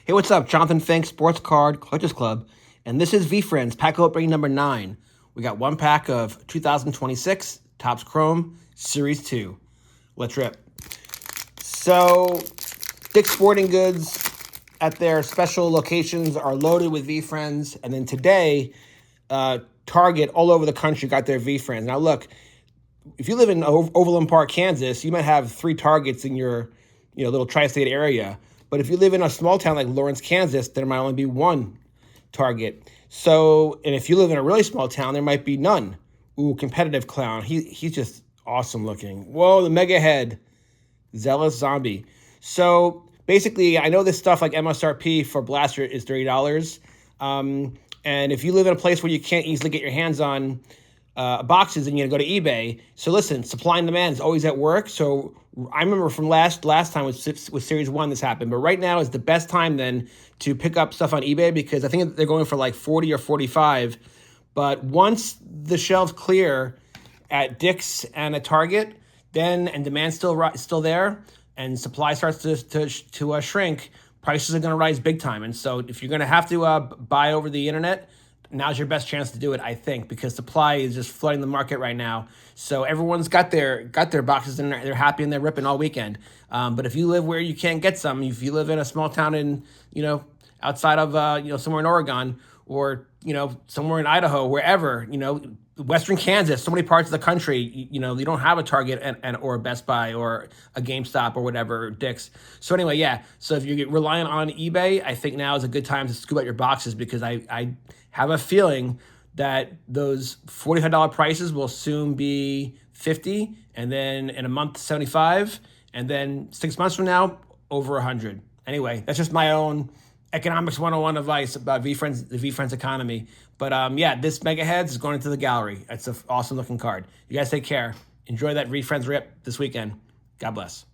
Hey, what's up? Jonathan Fink, Sports Card Collectors Club, and this is Veefriends pack opening number 9. We got one pack of 2026 Topps Chrome Series 2. Let's rip. So, Dick's Sporting Goods at their special locations are loaded with Veefriends, and then today, Target all over the country got their Veefriends. Now, look, if you live in Overland Park, Kansas, you might have 3 Targets in your little tri-state area. But if you live in a small town like Lawrence, Kansas, there might only be 1 Target. So, and if you live in a really small town, there might be none. Ooh, competitive clown. He's just awesome looking. Whoa, the mega head. Zealous zombie. So basically, I know this stuff like MSRP for Blaster is $30. And if you live in a place where you can't easily get your hands on boxes, and you go to eBay. So listen, supply and demand is always at work. So I remember from last time with Series 1 this happened. But right now is the best time then to pick up stuff on eBay, because I think they're going for like 40 or 45. But once the shelves clear at Dick's and at Target, then and demand's still there, and supply starts to shrink, prices are going to rise big time. And so if you're going to have to buy over the internet, now's your best chance to do it, I think, because supply is just flooding the market right now. So everyone's got their boxes and they're happy and they're ripping all weekend. But if you live where you can't get some, if you live in a small town in outside of somewhere in Oregon, or somewhere in Idaho, wherever, Western Kansas, so many parts of the country, you don't have a Target and or a Best Buy or a GameStop or whatever, Dick's. So anyway, yeah. So if you're relying on eBay, I think now is a good time to scoop out your boxes, because I have a feeling that those $45 prices will soon be $50, and then in a month, $75, and then 6 months from now, over $100. Anyway, that's just my own economics 101 advice about the Veefriends economy. But yeah, this Mega Heads is going into the gallery. It's an awesome looking card. You guys take care. Enjoy that Veefriends rip this weekend. God bless.